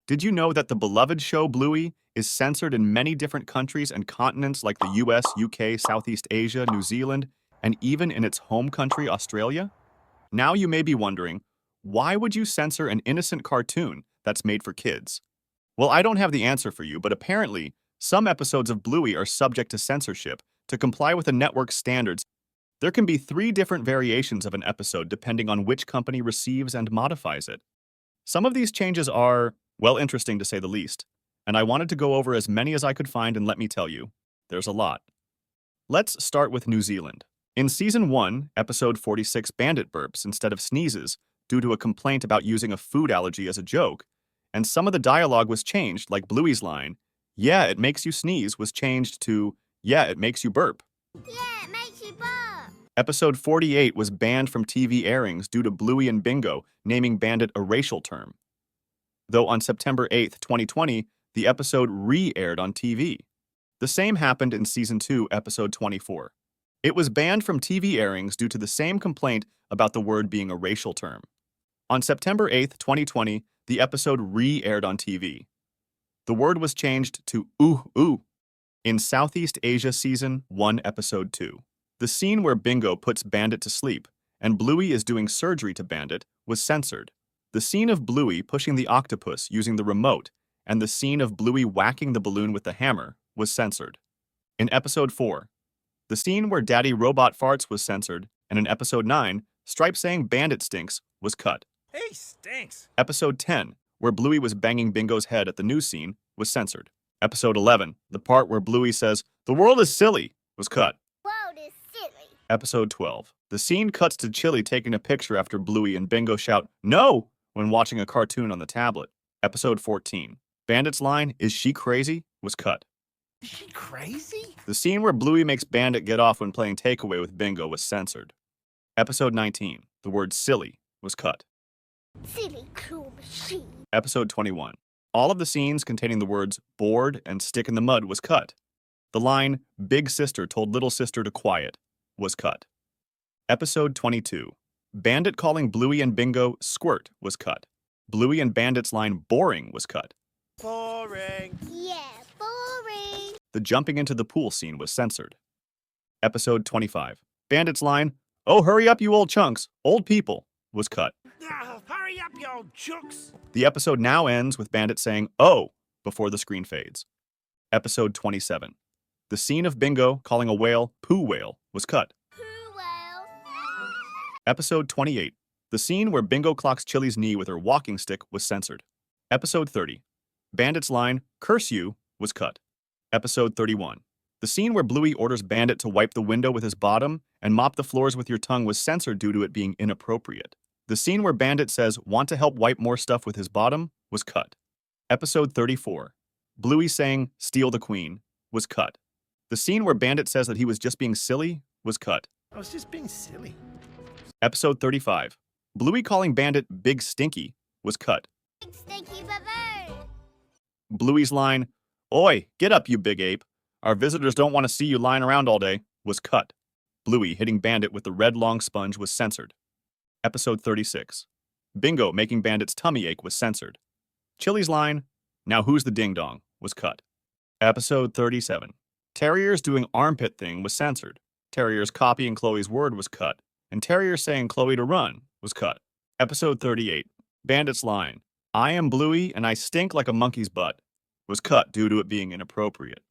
Did you know that the beloved show Bluey is censored in many different countries and continents like the US, UK, Southeast Asia, New Zealand, and even in its home country, Australia? Now you may be wondering, why would you censor an innocent cartoon that's made for kids? Well, I don't have the answer for you, but apparently, some episodes of Bluey are subject to censorship to comply with the network's standards. There can be 3 different variations of an episode depending on which company receives and modifies it. Some of these changes are, well, interesting to say the least, and I wanted to go over as many as I could find, and let me tell you, there's a lot. Let's start with New Zealand. In Season 1, Episode 46, Bandit burps instead of sneezes due to a complaint about using a food allergy as a joke, and some of the dialogue was changed, like Bluey's line, "Yeah, it makes you sneeze," was changed to, "Yeah, it makes you burp." Yeah, it makes you burp. Episode 48 was banned from TV airings due to Bluey and Bingo naming Bandit a racial term. Though on September 8th, 2020, the episode re-aired on TV. The same happened in Season 2, Episode 24. It was banned from TV airings due to the same complaint about the word being a racial term. On September 8th, 2020, the episode re-aired on TV. The word was changed to ooh ooh. In Southeast Asia Season 1, Episode 2. The scene where Bingo puts Bandit to sleep and Bluey is doing surgery to Bandit was censored. The scene of Bluey pushing the octopus using the remote and the scene of Bluey whacking the balloon with the hammer was censored. In Episode 4, the scene where Daddy Robot farts was censored, and in Episode 9, Stripe saying Bandit stinks was cut. He stinks. Episode 10, where Bluey was banging Bingo's head at the news scene, was censored. Episode 11, the part where Bluey says, "The world is silly," was cut. World is silly. Episode 12, the scene cuts to Chili taking a picture after Bluey and Bingo shout, "No!" when watching a cartoon on the tablet. Episode 14, Bandit's line, "Is she crazy?" was cut. Is she crazy? The scene where Bluey makes Bandit get off when playing takeaway with Bingo was censored. Episode 19, the word silly was cut. Silly claw machine. Episode 21, all of the scenes containing the words bored and stick in the mud was cut. The line, "Big sister told little sister to quiet," was cut. Episode 22, Bandit calling Bluey and Bingo squirt was cut. Bluey and Bandit's line boring was cut. Boring. Yeah, boring. The jumping into the pool scene was censored. Episode 25, Bandit's line, "Oh, hurry up, you old chunks, old people," was cut. Hurry up, you old chooks. The episode now ends with Bandit saying, "Oh," before the screen fades. Episode 27, the scene of Bingo calling a whale poo whale was cut. Who will? Episode 28, the scene where Bingo clocks Chili's knee with her walking stick was censored. Episode 30, Bandit's line, "Curse you," was cut. Episode 31, the scene where Bluey orders Bandit to wipe the window with his bottom and mop the floors with your tongue was censored due to it being inappropriate. The scene where Bandit says, "Want to help wipe more stuff with his bottom," was cut. Episode 34, Bluey saying, "Steal the queen," was cut. The scene where Bandit says that he was just being silly was cut. I was just being silly. Episode 35, Bluey calling Bandit Big Stinky was cut. Big stinky baboon. Bluey's line, "Oi, get up, you big ape. Our visitors don't want to see you lying around all day," was cut. Bluey hitting Bandit with the red long sponge was censored. Episode 36, Bingo making Bandit's tummy ache was censored. Chili's line, "Now who's the ding-dong," was cut. Episode 37, Terriers doing armpit thing was censored. Terriers copying Chloe's word was cut. And Terrier saying Chloe to run was cut. Episode 38, Bandit's line, "I am Bluey and I stink like a monkey's butt," was cut due to it being inappropriate.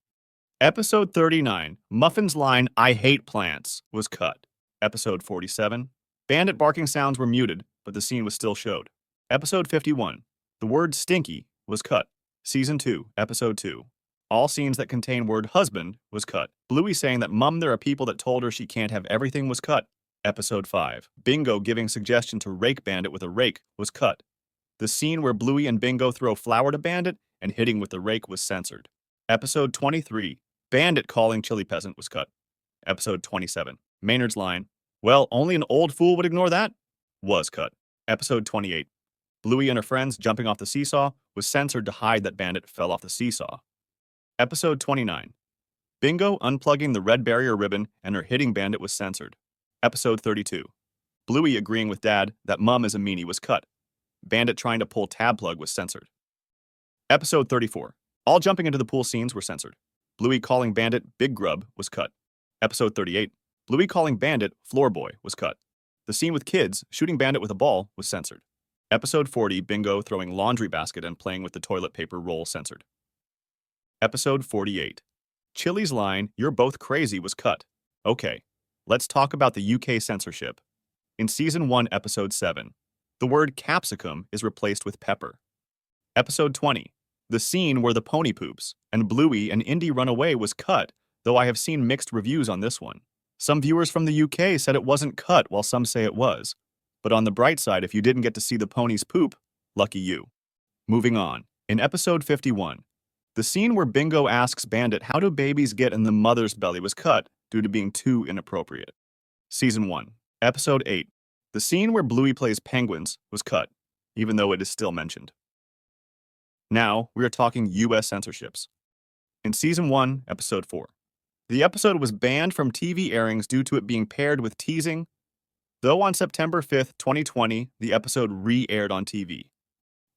Episode 39, Muffin's line, "I hate plants," was cut. Episode 47, Bandit barking sounds were muted, but the scene was still showed. Episode 51, the word stinky was cut. Season 2, Episode 2, all scenes that contain word husband was cut. Bluey saying that Mum, there are people that told her she can't have everything was cut. Episode 5, Bingo giving suggestion to rake Bandit with a rake was cut. The scene where Bluey and Bingo throw flour to Bandit and hitting with the rake was censored. Episode 23, Bandit calling Chili Peasant was cut. Episode 27, Maynard's line, "Well, only an old fool would ignore that," was cut. Episode 28, Bluey and her friends jumping off the seesaw was censored to hide that Bandit fell off the seesaw. Episode 29, Bingo unplugging the red barrier ribbon and her hitting Bandit was censored. Episode 32, Bluey agreeing with Dad that Mum is a meanie was cut. Bandit trying to pull tab plug was censored. Episode 34. All jumping into the pool scenes were censored. Bluey calling Bandit Big Grub was cut. Episode 38. Bluey calling Bandit Floor Boy was cut. The scene with kids shooting Bandit with a ball was censored. Episode 40. Bingo throwing laundry basket and playing with the toilet paper roll censored. Episode 48. Chili's line, "You're both crazy," was cut. Okay, let's talk about the UK censorship. In Season 1, Episode 7, the word capsicum is replaced with pepper. Episode 20. The scene where the pony poops and Bluey and Indy run away was cut, though I have seen mixed reviews on this one. Some viewers from the UK said it wasn't cut, while some say it was. But on the bright side, if you didn't get to see the ponies poop, lucky you. Moving on. In Episode 51, the scene where Bingo asks Bandit how do babies get in the mother's belly was cut due to being too inappropriate. Season 1, Episode 8. The scene where Bluey plays penguins was cut, even though it is still mentioned. Now, we are talking US censorships. In Season 1, Episode 4, the episode was banned from TV airings due to it being paired with teasing, though on September 5th, 2020, the episode re-aired on TV.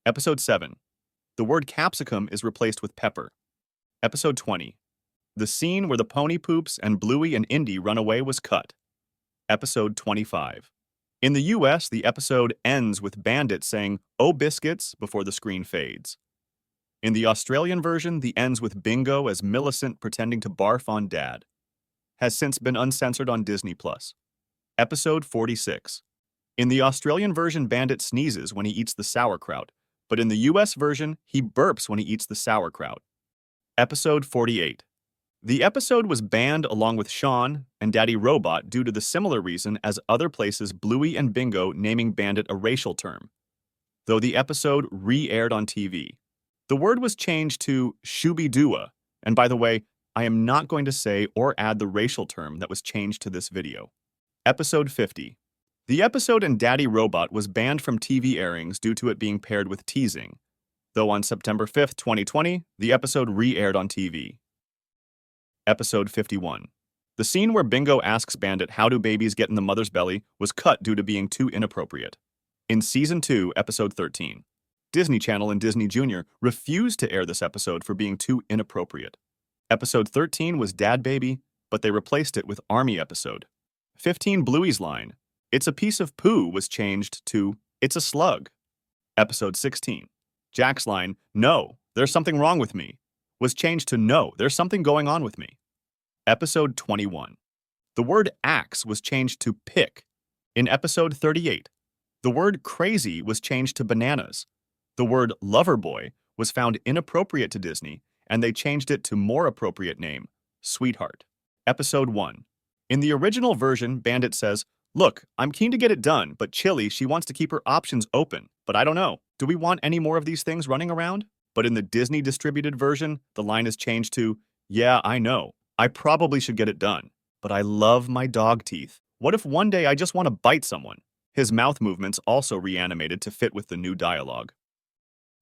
Episode 7, the word capsicum is replaced with pepper. Episode 20, the scene where the pony poops and Bluey and Indy run away was cut. Episode 25. In the US, the episode ends with Bandit saying, "Oh biscuits," before the screen fades. In the Australian version, the ends with Bingo as Millicent pretending to barf on Dad. Has since been uncensored on Disney+. Episode 46. In the Australian version, Bandit sneezes when he eats the sauerkraut, but in the US version, he burps when he eats the sauerkraut. Episode 48. The episode was banned along with Sean and Daddy Robot due to the similar reason as other places Bluey and Bingo naming Bandit a racial term, though the episode re-aired on TV. The word was changed to Shooby-Dooa, and by the way, I am not going to say or add the racial term that was changed to this video. Episode 50. The episode in Daddy Robot was banned from TV airings due to it being paired with teasing, though on September 5th, 2020, the episode re-aired on TV. Episode 51. The scene where Bingo asks Bandit how do babies get in the mother's belly was cut due to being too inappropriate. In Season 2, Episode 13. Disney Channel and Disney Junior refused to air this episode for being too inappropriate. Episode 13 was Dad Baby, but they replaced it with Army episode. 15 Bluey's line, "It's a piece of poo," was changed to "It's a slug." Episode 16. Jack's line, "No, there's something wrong with me," was changed to "No, there's something going on with me." Episode 21. The word axe was changed to pick. In Episode 38, the word crazy was changed to bananas. The word lover boy was found inappropriate to Disney, and they changed it to more appropriate name, sweetheart. Episode 1. In the original version, Bandit says, "Look, I'm keen to get it done, but Chili, she wants to keep her options open. But I don't know. Do we want any more of these things running around?" But in the Disney distributed version, the line is changed to, "Yeah, I know. I probably should get it done. But I love my dog teeth. What if one day I just want to bite someone?" His mouth movements also reanimated to fit with the new dialogue.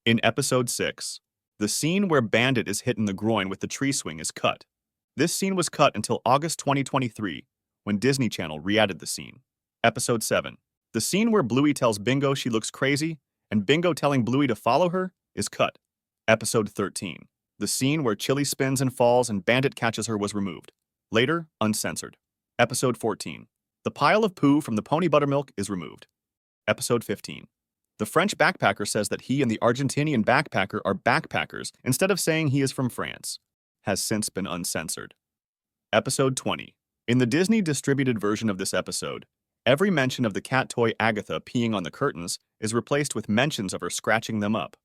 In Episode 6, the scene where Bandit is hit in the groin with the tree swing is cut. This scene was cut until August 2023, when Disney Channel re-added the scene. Episode 7. The scene where Bluey tells Bingo she looks crazy, and Bingo telling Bluey to follow her, is cut. Episode 13. The scene where Chili spins and falls and Bandit catches her was removed. Later, uncensored. Episode 14. The pile of poo from the pony buttermilk is removed. Episode 15. The French backpacker says that he and the Argentinian backpacker are backpackers instead of saying he is from France. Has since been uncensored. Episode 20. In the Disney distributed version of this episode, every mention of the cat toy Agatha peeing on the curtains is replaced with mentions of her scratching them up.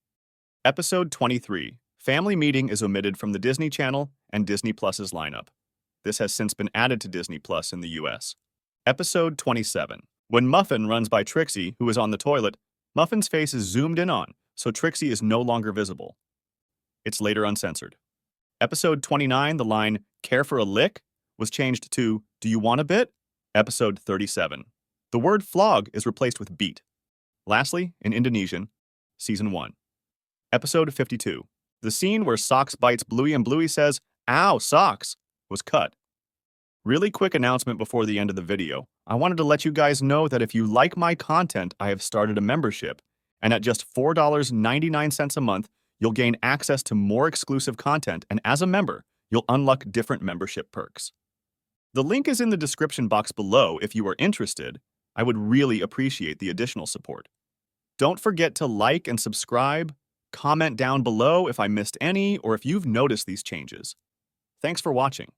Episode 23. Family Meeting is omitted from the Disney Channel and Disney Plus's lineup. This has since been added to Disney Plus in the US. Episode 27. When Muffin runs by Trixie, who is on the toilet, Muffin's face is zoomed in on, so Trixie is no longer visible. It's later uncensored. Episode 29, the line, "Care for a lick?" was changed to, "Do you want a bit?" Episode 37. The word flog is replaced with beat. Lastly, in Indonesian, Season 1. Episode 52. The scene where Socks bites Bluey and Bluey says, "Ow, Socks," was cut. Really quick announcement before the end of the video. I wanted to let you guys know that if you like my content, I have started a membership, and at just $4.99 a month, You'll gain access to more exclusive content, and as a member, you'll unlock different membership perks. The link is in the description box below if you are interested. I would really appreciate the additional support. Don't forget to like and subscribe. Comment down below if I missed any or if you've noticed these changes. Thanks for watching.